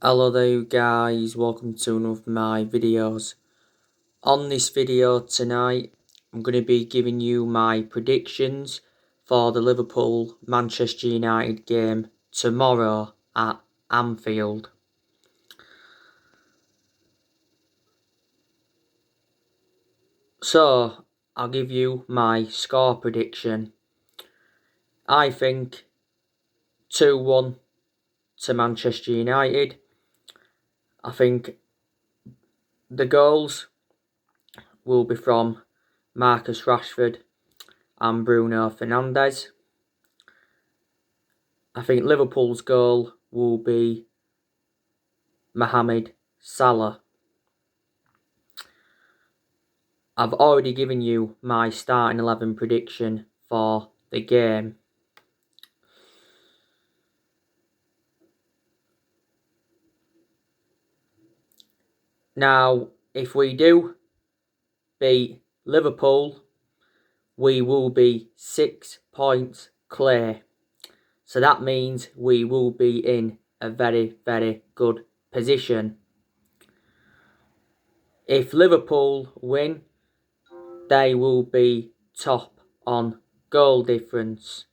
Hello there you guys, welcome to one of my videos. On this video tonight, I'm going to be giving you my predictions for the Liverpool-Manchester United game tomorrow at Anfield. So, I'll give you my score prediction. I think 2-1 to Manchester United. I think the goals will be from Marcus Rashford and Bruno Fernandes. I think Liverpool's goal will be Mohamed Salah. I've already given you my starting 11 prediction for the game. Now, if we do beat Liverpool, we will be 6 points clear. So that means we will be in a very, very good position. If Liverpool win, they will be top on goal difference.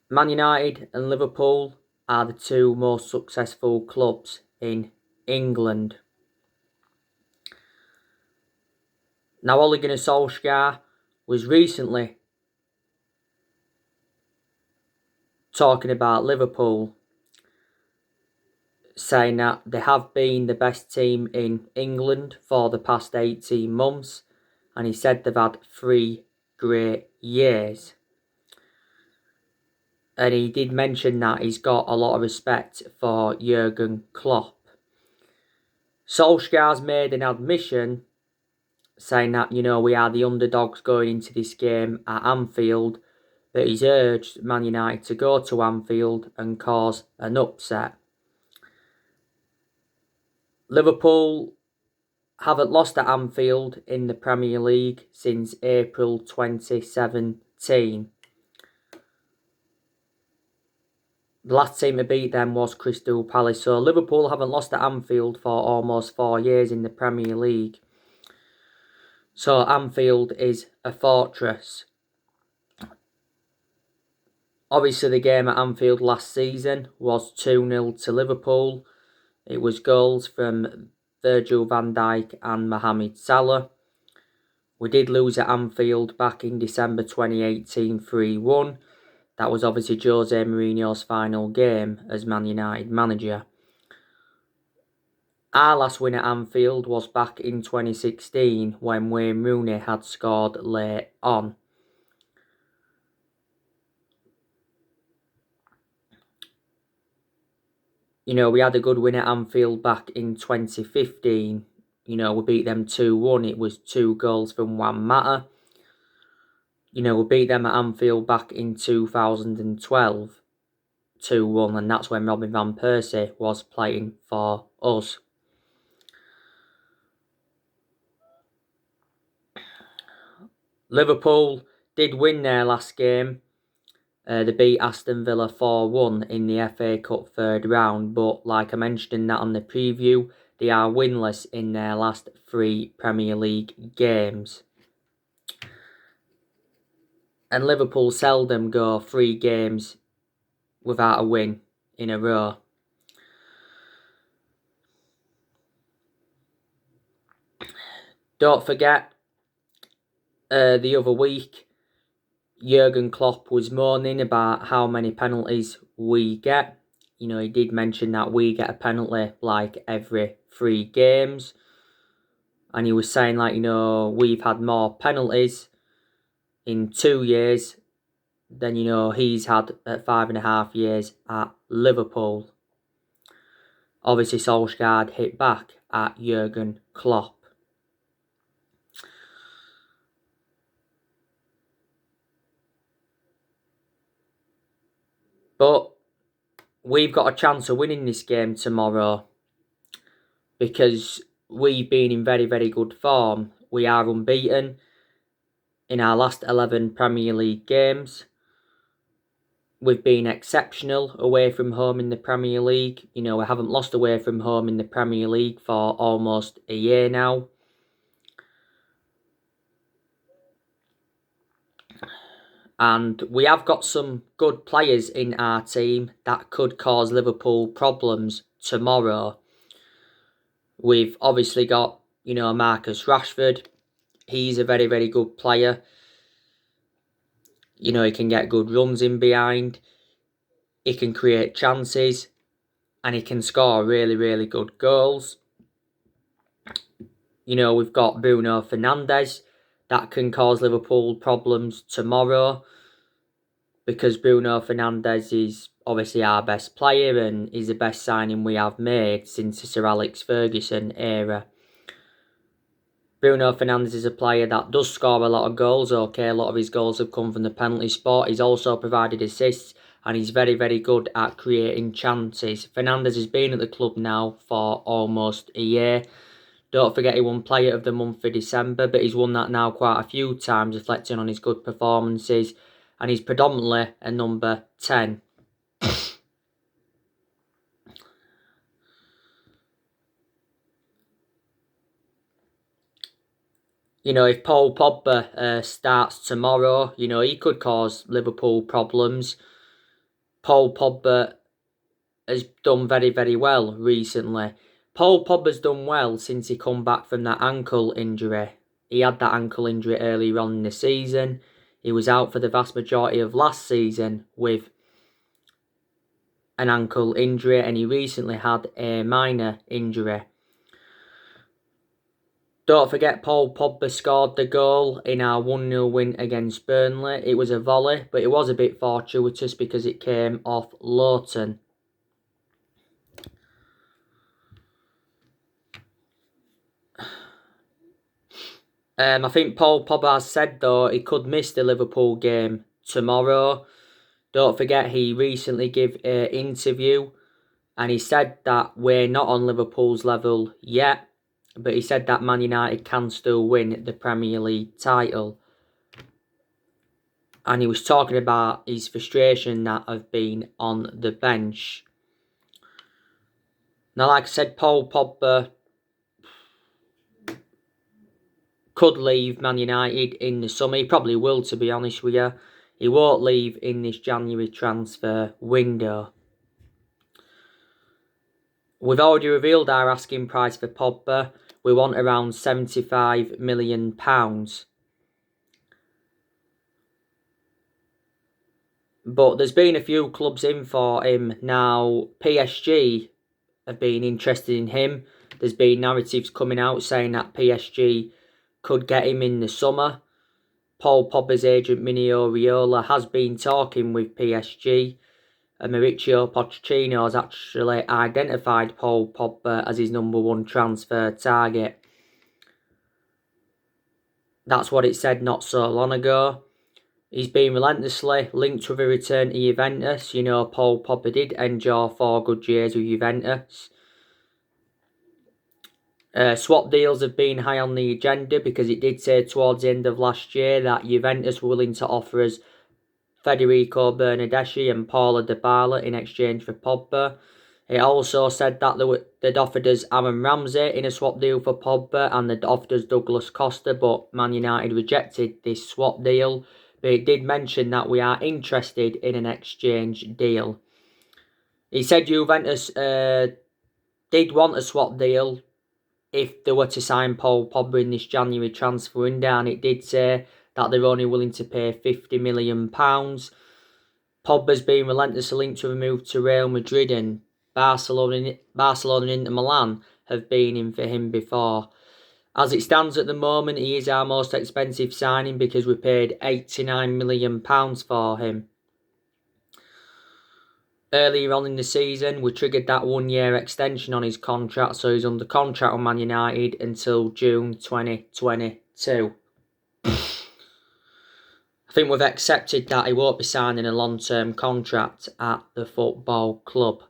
Man United and Liverpool are the two most successful clubs in England. Now, Ole Gunnar Solskjaer was recently talking about Liverpool, saying that they have been the best team in England for the past 18 months, and he said they've had 3 great years. And he did mention that he's got a lot of respect for Jurgen Klopp. Solskjaer's made an admission saying that, we are the underdogs going into this game at Anfield, but he's urged Man United to go to Anfield and cause an upset. Liverpool haven't lost at Anfield in the Premier League since April 2017. The last team to beat them was Crystal Palace, so Liverpool haven't lost at Anfield for almost 4 years in the Premier League. So Anfield is a fortress. Obviously, the game at Anfield last season was 2-0 to Liverpool. It was goals from Virgil van Dijk and Mohamed Salah. We did lose at Anfield back in December 2018 3-1. That was obviously Jose Mourinho's final game as Man United manager. Our last win at Anfield was back in 2016 when Wayne Rooney had scored late on. We had a good win at Anfield back in 2015. We beat them 2-1. It was 2 goals from Juan Mata. We beat them at Anfield back in 2012, 2-1, and that's when Robin van Persie was playing for us. Liverpool did win their last game. They beat Aston Villa 4-1 in the FA Cup third round, but like I mentioned in that on the preview, they are winless in their last 3 Premier League games. And Liverpool seldom go 3 games without a win in a row. Don't forget, the other week, Jurgen Klopp was moaning about how many penalties we get. He did mention that we get a penalty like every 3 games. And he was saying we've had more penalties in 2 years than, he's had at 5.5 years at Liverpool. Obviously, Solskjaer hit back at Jurgen Klopp. But we've got a chance of winning this game tomorrow because we've been in very, very good form. We are unbeaten in our last 11 Premier League games. We've been exceptional away from home in the Premier League. You know, we haven't lost away from home in the Premier League for almost a year now. And we have got some good players in our team that could cause Liverpool problems tomorrow. We've obviously got, you know, Marcus Rashford. He's a very, very good player. You know, he can get good runs in behind. He can create chances. And he can score really, really good goals. You know, we've got Bruno Fernandes. That can cause Liverpool problems tomorrow, because Bruno Fernandes is obviously our best player and is the best signing we have made since the Sir Alex Ferguson era. Bruno Fernandes is a player that does score a lot of goals. Okay, a lot of his goals have come from the penalty spot. He's also provided assists, and he's very, very good at creating chances. Fernandes has been at the club now for almost a year. Don't forget he won Player of the Month for December, but he's won that now quite a few times, reflecting on his good performances, and he's predominantly a number 10. You know, if Paul Pogba starts tomorrow, you know, he could cause Liverpool problems. Paul Pogba has done very, very well recently. Paul Pogba's done well since he come back from that ankle injury. He had that ankle injury earlier on in the season. He was out for the vast majority of last season with an ankle injury, and he recently had a minor injury. Don't forget, Paul Pogba scored the goal in our 1-0 win against Burnley. It was a volley, but it was a bit fortuitous because it came off Lowton. I think Paul Pogba has said, though, he could miss the Liverpool game tomorrow. Don't forget, he recently gave an interview and he said that we're not on Liverpool's level yet, but he said that Man United can still win the Premier League title. And he was talking about his frustration that of being on the bench. Now, like I said, Paul Pogba could leave Man United in the summer. He probably will, to be honest with you. He won't leave in this January transfer window. We've already revealed our asking price for Pogba. We want around £75 million. But there's been a few clubs in for him. Now, PSG have been interested in him. There's been narratives coming out saying that PSG could get him in the summer. Paul Pogba's agent, Mino Raiola, has been talking with PSG. Mauricio Pochettino has actually identified Paul Pogba as his #1 transfer target. That's what it said not so long ago. He's been relentlessly linked with a return to Juventus. You know, Paul Pogba did endure 4 good years with Juventus. Swap deals have been high on the agenda because it did say towards the end of last year that Juventus were willing to offer us Federico Bernardeschi and Paulo Dybala in exchange for Pogba. It also said that they'd offered us Aaron Ramsey in a swap deal for Pogba, and they'd offered us Douglas Costa, but Man United rejected this swap deal. But it did mention that we are interested in an exchange deal. He said Juventus did want a swap deal if they were to sign Paul Pogba in this January transfer window, and it did say that they're only willing to pay £50 million. Pogba's been relentlessly linked to a move to Real Madrid, and Barcelona and Inter Milan have been in for him before. As it stands at the moment, he is our most expensive signing because we paid £89 million for him. Earlier on in the season, we triggered that 1-year extension on his contract, so he's under contract on Man United until June 2022. I think we've accepted that he won't be signing a long-term contract at the football club.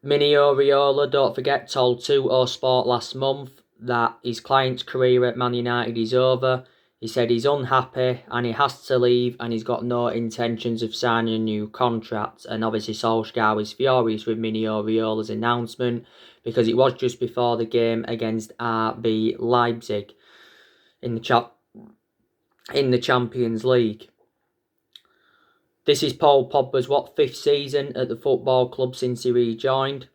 Mino Raiola, don't forget, told 2 Sport last month that his client's career at Man United is over. He said he's unhappy and he has to leave and he's got no intentions of signing a new contract. And obviously Solskjaer was furious with Mini Oriola's announcement because it was just before the game against RB Leipzig in the Champions League. This is Paul Pogba's, 5th season at the football club since he rejoined.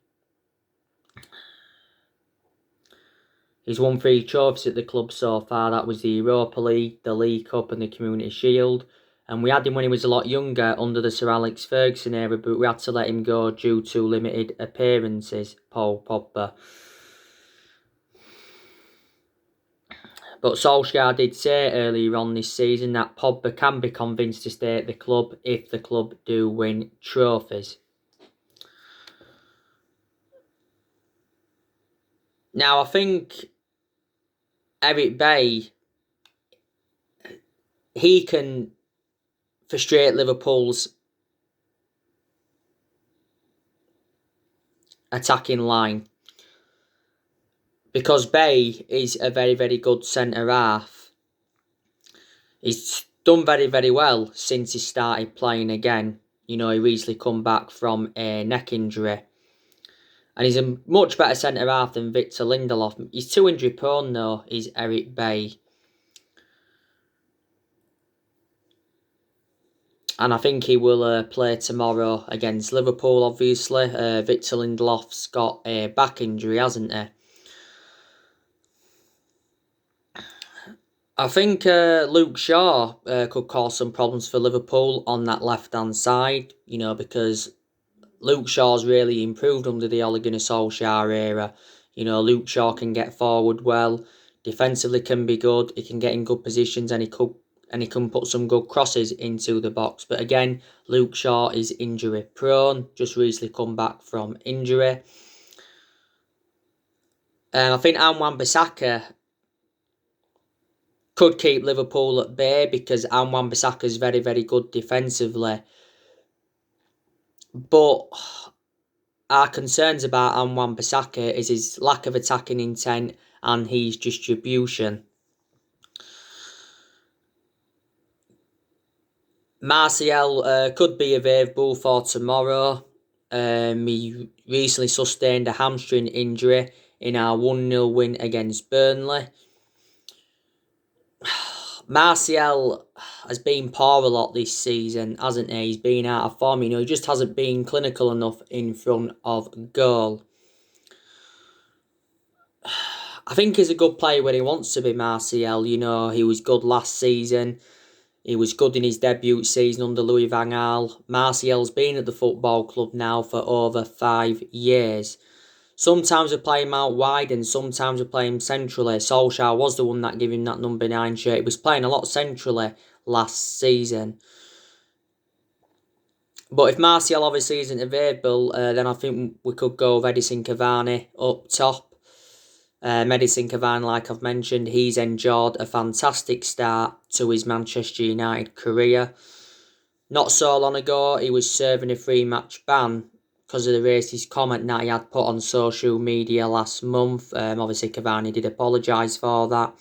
He's won 3 trophies at the club so far. That was the Europa League, the League Cup and the Community Shield. And we had him when he was a lot younger under the Sir Alex Ferguson era, but we had to let him go due to limited appearances, Paul Pogba. But Solskjaer did say earlier on this season that Pogba can be convinced to stay at the club if the club do win trophies. Now, I think Eric Bailly, he can frustrate Liverpool's attacking line, because Bailly is a very, very good centre-half. He's done very, very well since he started playing again. He recently come back from a neck injury. And he's a much better centre-half than Victor Lindelof. He's too injury-prone, though, is Eric Bailly. And I think he will play tomorrow against Liverpool, obviously. Victor Lindelof's got a back injury, hasn't he? I think Luke Shaw could cause some problems for Liverpool on that left-hand side, because Luke Shaw's really improved under the Ole Gunnar Solskjaer era. Luke Shaw can get forward well, defensively can be good, he can get in good positions, and he can put some good crosses into the box. But again, Luke Shaw is injury prone, just recently come back from injury. I think Wan-Bissaka could keep Liverpool at bay because Wan-Bissaka is very, very good defensively. But our concerns about Wan-Bissaka is his lack of attacking intent and his distribution. Martial could be available for tomorrow. He recently sustained a hamstring injury in our 1-0 win against Burnley. Martial has been poor a lot this season, hasn't he? He's been out of form. He just hasn't been clinical enough in front of goal. I think he's a good player when he wants to be, Martial. He was good last season. He was good in his debut season under Louis van Gaal. Martial's been at the football club now for over 5 years. Sometimes we play him out wide and sometimes we play him centrally. Solskjaer was the one that gave him that number 9 shirt. He was playing a lot centrally last season. But if Martial obviously isn't available, then I think we could go with Edinson Cavani up top. Edinson Cavani, like I've mentioned, he's enjoyed a fantastic start to his Manchester United career. Not so long ago, he was serving a 3-match ban because of the racist comment that he had put on social media last month. Obviously, Cavani did apologise for that.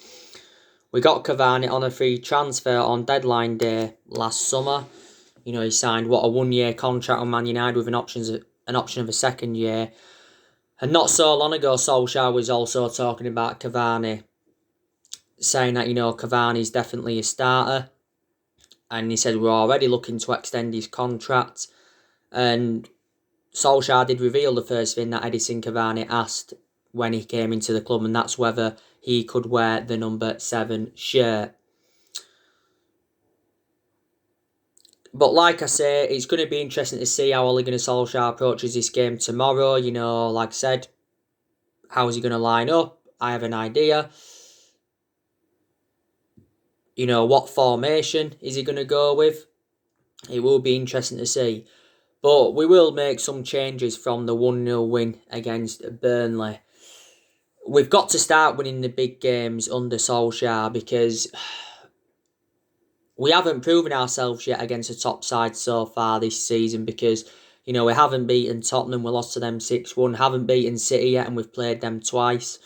We got Cavani on a free transfer on deadline day last summer. He signed a 1-year contract on Man United with an option of a second year. And not so long ago, Solskjaer was also talking about Cavani, saying that, Cavani's definitely a starter. And he said we're already looking to extend his contract. And Solskjaer did reveal the first thing that Edinson Cavani asked when he came into the club, and that's whether he could wear the number 7 shirt. But like I say, it's going to be interesting to see how Ole Gunnar Solskjaer approaches this game tomorrow. Like I said, how is he going to line up? I have an idea. What formation is he going to go with? It will be interesting to see. But we will make some changes from the 1-0 win against Burnley. We've got to start winning the big games under Solskjaer because we haven't proven ourselves yet against the top side so far this season because, we haven't beaten Tottenham, we lost to them 6-1, haven't beaten City yet and we've played them twice.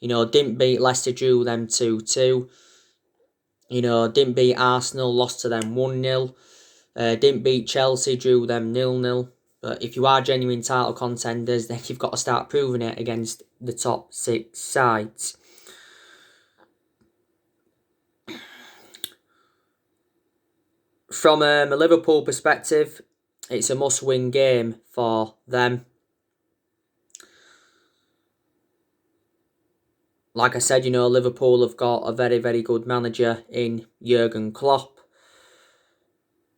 Didn't beat Leicester, drew them 2-2. Didn't beat Arsenal, lost to them 1-0. Didn't beat Chelsea, drew them 0-0. But if you are genuine title contenders, then you've got to start proving it against the top 6 sides. From a Liverpool perspective, it's a must-win game for them. Like I said, Liverpool have got a very, very good manager in Jurgen Klopp.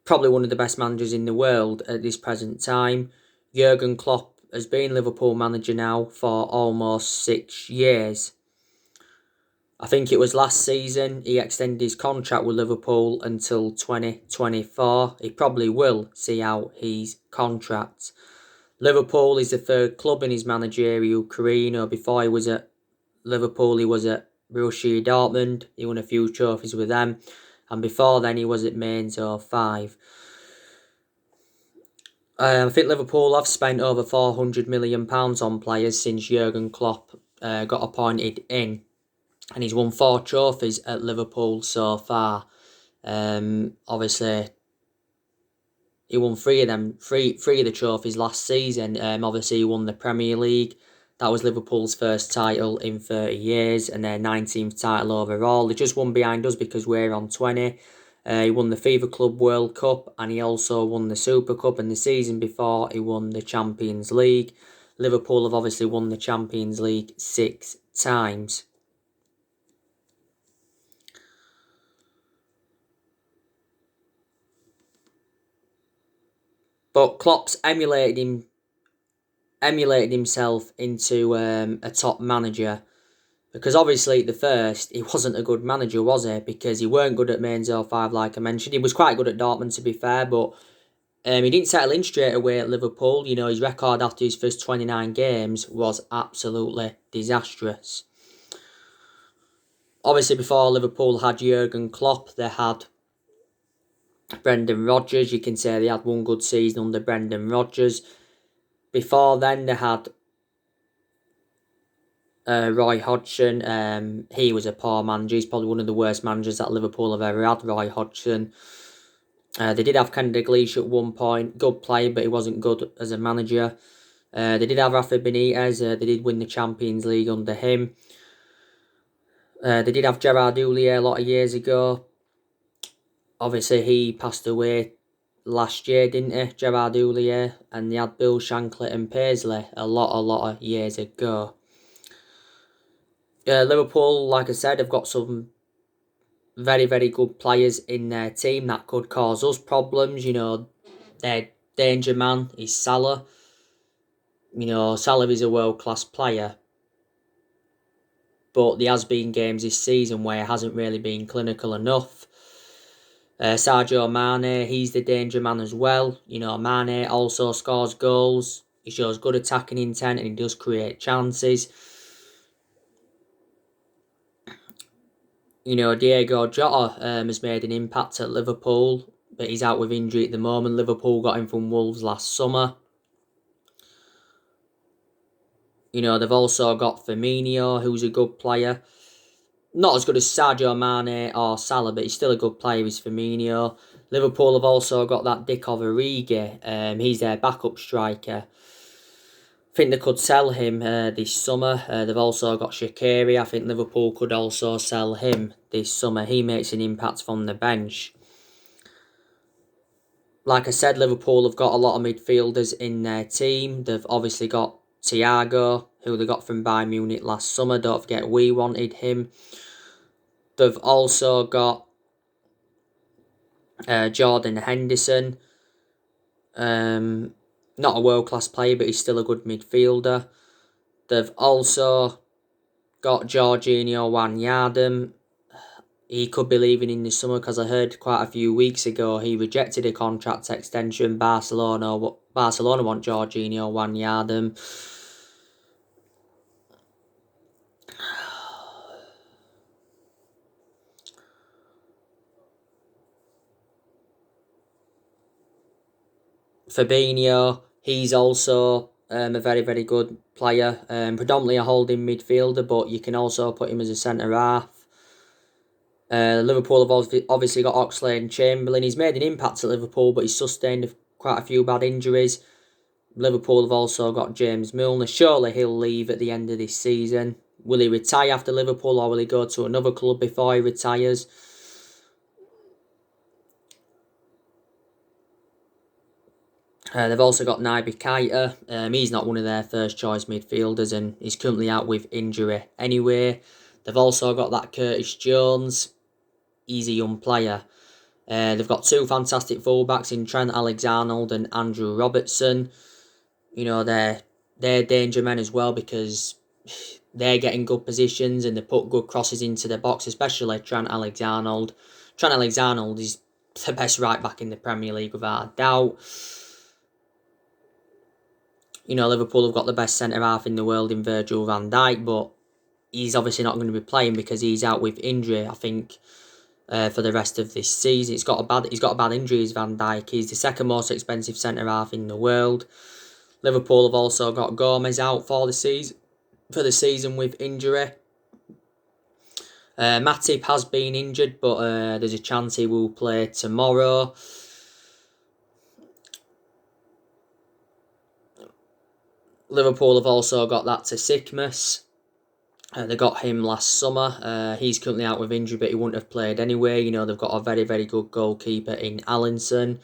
Probably one of the best managers in the world at this present time. Jurgen Klopp has been Liverpool manager now for almost 6 years. I think it was last season he extended his contract with Liverpool until 2024. He probably will see out his contract. Liverpool is the third club in his managerial career. Before he was at Liverpool, he was at Borussia Dortmund. He won a few trophies with them. And before then, he was at Mainz 05. I think Liverpool have spent over £400 million on players since Jurgen Klopp got appointed in. And he's won 4 trophies at Liverpool so far. Obviously, he won 3 of them, three of the trophies last season. Obviously, he won the Premier League. That was Liverpool's first title in 30 years and their 19th title overall. They just won behind us because we're on 20. He won the FIFA Club World Cup and he also won the Super Cup, and the season before he won the Champions League. Liverpool have obviously won the Champions League 6 times. But Klopp's emulated himself into a top manager, because obviously at the first he wasn't a good manager, was he? Because he weren't good at Mainz 05, like I mentioned. He was quite good at Dortmund, to be fair, but he didn't settle in straight away at Liverpool. His record after his first 29 games was absolutely disastrous. Obviously, before Liverpool had Jurgen Klopp, they had Brendan Rodgers. You can say they had one good season under Brendan Rodgers. Before then, they had Roy Hodgson. He was a poor manager. He's probably one of the worst managers that Liverpool have ever had, Roy Hodgson. They did have Ken Dalglish at one point. Good player, but he wasn't good as a manager. They did have Rafa Benitez. They did win the Champions League under him. They did have Gerard Houllier a lot of years ago. Obviously, he passed away last year, didn't he? Gerard Houllier. And they had Bill Shankly and Paisley a lot of years ago. Liverpool, like I said, have got some very, very good players in their team that could cause us problems. Their danger man is Salah. Salah is a world-class player. But there has been games this season where it hasn't really been clinical enough. Sadio Mane, he's the danger man as well. Mane also scores goals. He shows good attacking intent and he does create chances. Diego Jota has made an impact at Liverpool, but he's out with injury at the moment. Liverpool got him from Wolves last summer. They've also got Firmino, who's a good player. Not as good as Sadio Mane or Salah, but he's still a good player, is Firmino. Liverpool have also got that Divock Origi. He's their backup striker. I think they could sell him this summer. They've also got Shaqiri. I think Liverpool could also sell him this summer. He makes an impact from the bench. Like I said, Liverpool have got a lot of midfielders in their team. They've obviously got Thiago, who they got from Bayern Munich last summer. Don't forget, we wanted him. They've also got Jordan Henderson. Not a world-class player, but he's still a good midfielder. They've also got Jorginho Wijnaldum. He could be leaving in the summer, because I heard quite a few weeks ago he rejected a contract extension. Barcelona want Jorginho Wijnaldum. Fabinho, he's also a very, very good player. Predominantly a holding midfielder, but you can also put him as a centre-half. Liverpool have obviously got Oxlade-Chamberlain. He's made an impact at Liverpool, but he's sustained quite a few bad injuries. Liverpool have also got James Milner. Surely he'll leave at the end of this season. Will he retire after Liverpool, or will he go to another club before he retires? They've also got Naby Keita. He's not one of their first choice midfielders, and he's currently out with injury anyway. They've also got that Curtis Jones. He's a young player. They've got two fantastic fullbacks in Trent Alexander-Arnold and Andrew Robertson. You know, they're danger men as well, because they're getting good positions and they put good crosses into the box, especially Trent Alexander-Arnold. Trent Alexander-Arnold is the best right back in the Premier League without a doubt. You know, Liverpool have got the best centre half in the world in Virgil van Dijk, but he's obviously not going to be playing because he's out with injury, I think, for the rest of this season. He's got a bad injury, is Van Dijk. He's the second most expensive centre half in the world. Liverpool have also got Gomez out for the season with injury. Matip has been injured, but there's a chance he will play tomorrow. Liverpool have also got that to Sickmas. They got him last summer. He's currently out with injury, but he wouldn't have played anyway. You know, they've got a very, very good goalkeeper in Allinson.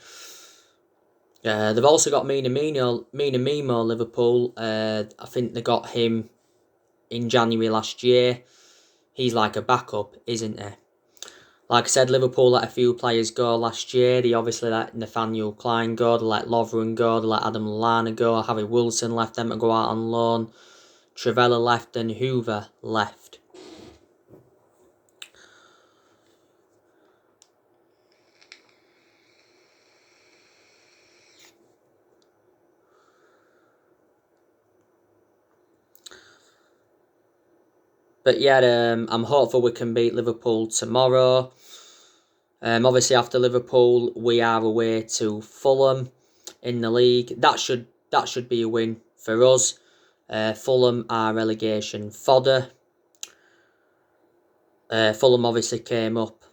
They've also got Mina Mimo, Liverpool. I think they got him in January last year. He's like a backup, isn't he? Like I said, Liverpool let a few players go last year. They obviously let Nathaniel Klein go, they let Lovren go, they let Adam Lallana go, Harry Wilson left them to go out on loan, Trivella left and Hoover left. But yeah, I'm hopeful we can beat Liverpool tomorrow. Obviously, after Liverpool, we are away to Fulham in the league. That should be a win for us. Fulham are relegation fodder. Fulham obviously came up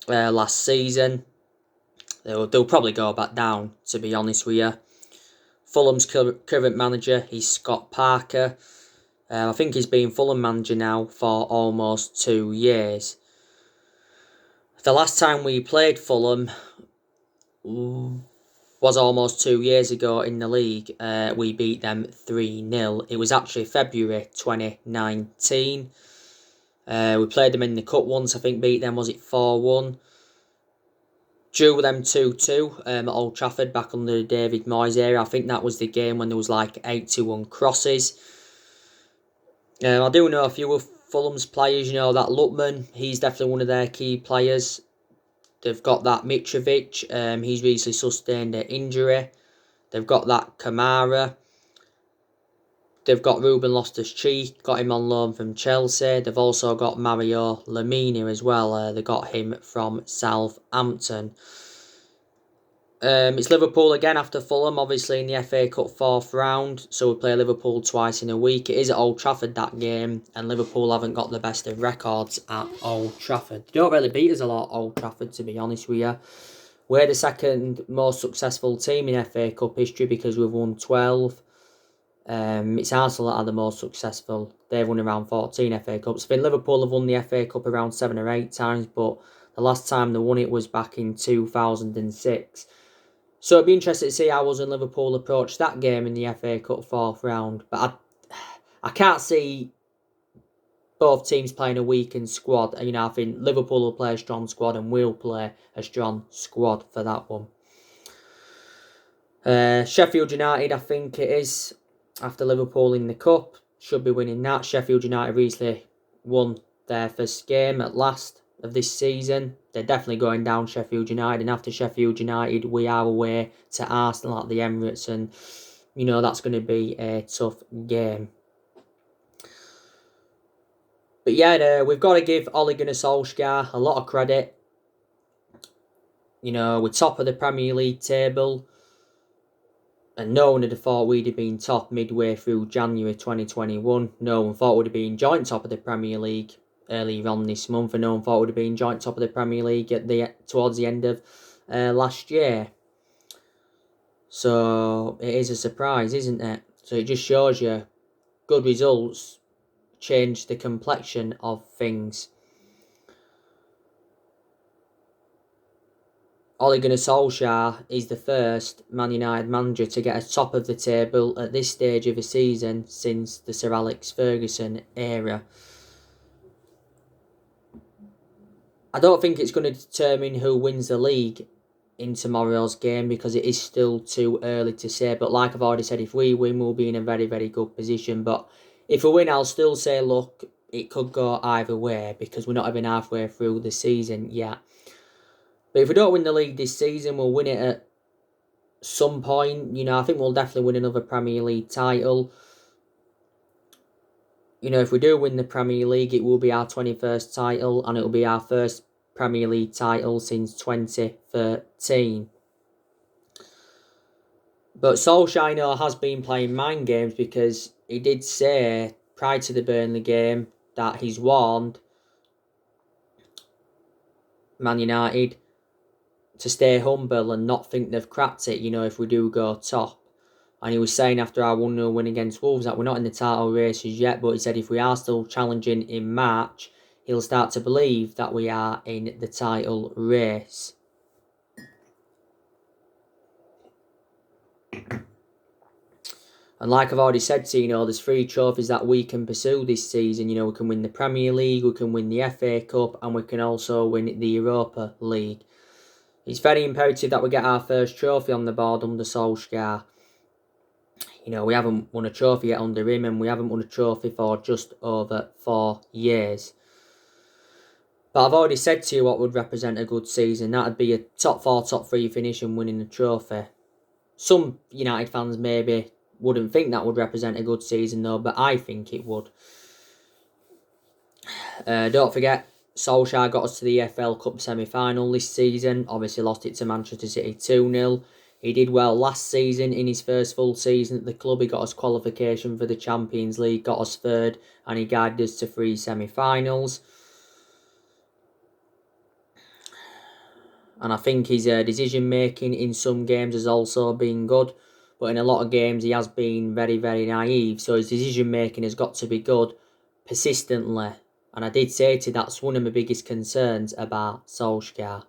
last season. They'll probably go back down, to be honest with you. Fulham's current manager is Scott Parker. I think he's been Fulham manager now for almost 2 years. The last time we played Fulham was almost 2 years ago in the league. We beat them 3-0. It was actually February 2019. We played them in the cup once, I think beat them, was it 4-1? Drew them 2-2 at Old Trafford back under the David Moyes era. I think that was the game when there was like 8-1 crosses. I do know a few of Fulham's players. You know, that Lutman, he's definitely one of their key players. They've got that Mitrovic, he's recently sustained an injury. They've got that Kamara. They've got Ruben Loftus-Cheek, got him on loan from Chelsea. They've also got Mario Lemina as well. They got him from Southampton. It's Liverpool again after Fulham, obviously in the FA Cup 4th round. So we play Liverpool twice in a week. It is at Old Trafford, that game. And Liverpool haven't got the best of records at Old Trafford. They don't really beat us a lot at Old Trafford, to be honest with you. We're the second most successful team in FA Cup history because we've won 12. It's Arsenal that are the most successful. They've won around 14 FA Cups. I think Liverpool have won the FA Cup around 7 or 8 times, but the last time they won it was back in 2006. So it'd be interesting to see how us and Liverpool approach that game in the FA Cup 4th round. But I can't see both teams playing a weakened squad. You know, I think Liverpool will play a strong squad and we'll play a strong squad for that one. Sheffield United, I think it is, after Liverpool in the Cup, should be winning that. Sheffield United recently won their first game at last of this season. They're definitely going down, Sheffield United, and after Sheffield United we are away to Arsenal at the Emirates, and you know that's going to be a tough game. But yeah, we've got to give Ole Gunnar Solskjaer a lot of credit. You know, we're top of the Premier League table, and no one would have thought we'd have been top midway through January 2021. No one thought we'd have been joint top of the Premier League earlier on this month, and no one thought would have been joint top of the Premier League towards the end of last year. So it is a surprise, isn't it? So it just shows you good results change the complexion of things. Ole Gunnar Solskjaer is the first Man United manager to get a top of the table at this stage of a season since the Sir Alex Ferguson era. I don't think it's going to determine who wins the league in tomorrow's game because it is still too early to say. But like I've already said, if we win, we'll be in a very, very good position. But if we win, I'll still say, look, it could go either way because we're not even halfway through the season yet. But if we don't win the league this season, we'll win it at some point. I think we'll definitely win another Premier League title. If we do win the Premier League, it will be our 21st title and it will be our first Premier League title since 2013. But Solskjaer has been playing mind games because he did say prior to the Burnley game that he's warned Man United to stay humble and not think they've cracked it, if we do go top. And he was saying after our 1-0 win against Wolves that we're not in the title races yet, but he said if we are still challenging in March, he'll start to believe that we are in the title race. And like I've already said to you, there's 3 trophies that we can pursue this season. We can win the Premier League, we can win the FA Cup, and we can also win the Europa League. It's very imperative that we get our first trophy on the board under Solskjaer. We haven't won a trophy yet under him, and we haven't won a trophy for just over 4 years. But I've already said to you what would represent a good season. That would be a top 4, top 3 finish and winning a trophy. Some United fans maybe wouldn't think that would represent a good season though, but I think it would. Don't forget, Solskjaer got us to the EFL Cup semi-final this season. Obviously lost it to Manchester City 2-0. He did well last season in his first full season at the club. He got us qualification for the Champions League, got us third, and he guided us to 3 semi-finals. And I think his decision-making in some games has also been good. But in a lot of games, he has been very, very naive. So his decision-making has got to be good persistently. And I did say to you, that's one of my biggest concerns about Solskjaer.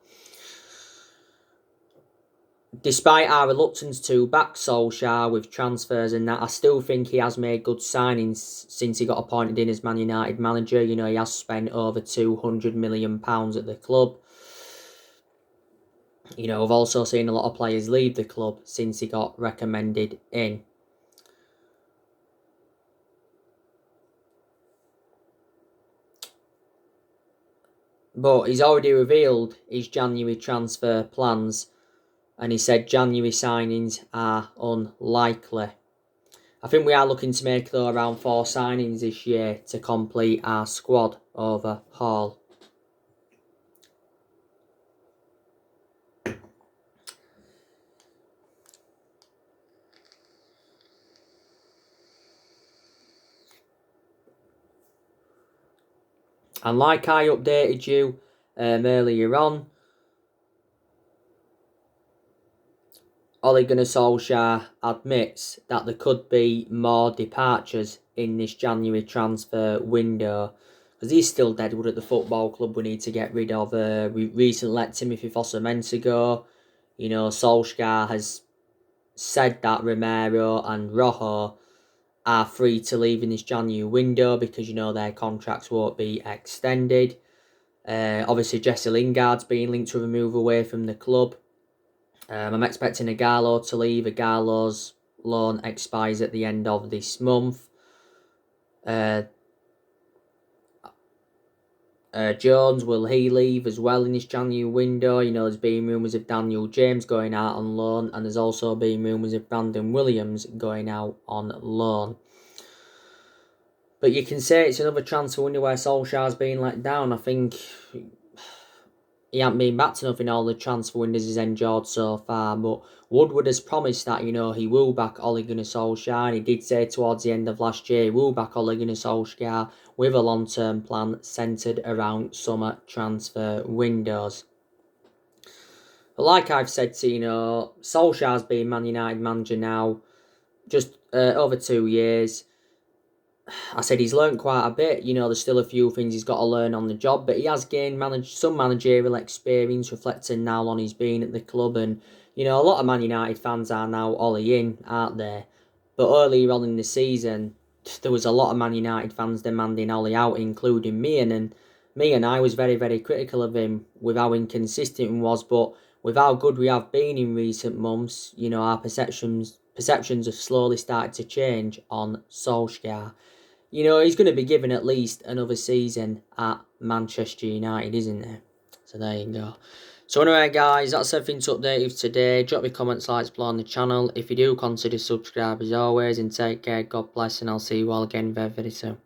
Despite our reluctance to back Solskjaer with transfers and that, I still think he has made good signings since he got appointed in as Man United manager. He has spent over £200 million at the club. We've also seen a lot of players leave the club since he got recommended in. But he's already revealed his January transfer plans, and he said January signings are unlikely. I think we are looking to make, though, around 4 signings this year to complete our squad overhaul. And like I updated you earlier on, Ole Gunnar Solskjaer admits that there could be more departures in this January transfer window because he's still deadwood at the football club we need to get rid of. We recently let Timothy Fosu-Mensah go. Solskjaer has said that Romero and Rojo are free to leave in this January window because, their contracts won't be extended. Obviously, Jesse Lingard's being linked to a move away from the club. I'm expecting Ighalo to leave. Ighalo's loan expires at the end of this month. Jones, will he leave as well in this January window? There's been rumours of Daniel James going out on loan, and there's also been rumours of Brandon Williams going out on loan. But you can say it's another transfer window where Solskjaer's been let down. I think he hasn't been back to nothing all the transfer windows has endured so far, but Woodward has promised that, he will back Ole Gunnar Solskjaer, and he did say towards the end of last year he will back Ole Gunnar Solskjaer with a long-term plan centred around summer transfer windows. But like I've said to Solskjaer's been Man United manager now just over 2 years. I said he's learned quite a bit. There's still a few things he's got to learn on the job, but he has gained some managerial experience, reflecting now on he's been at the club. And, a lot of Man United fans are now Ollie in, aren't they? But earlier on in the season, there was a lot of Man United fans demanding Ollie out, including me. And I was very, very critical of him with how inconsistent he was. But with how good we have been in recent months, our perceptions have slowly started to change on Solskjaer. He's going to be given at least another season at Manchester United, isn't he? So there you go. So anyway, guys, that's everything to update you today. Drop your comments, likes below on the channel. If you do, consider subscribe as always, and take care. God bless, and I'll see you all again very, very soon.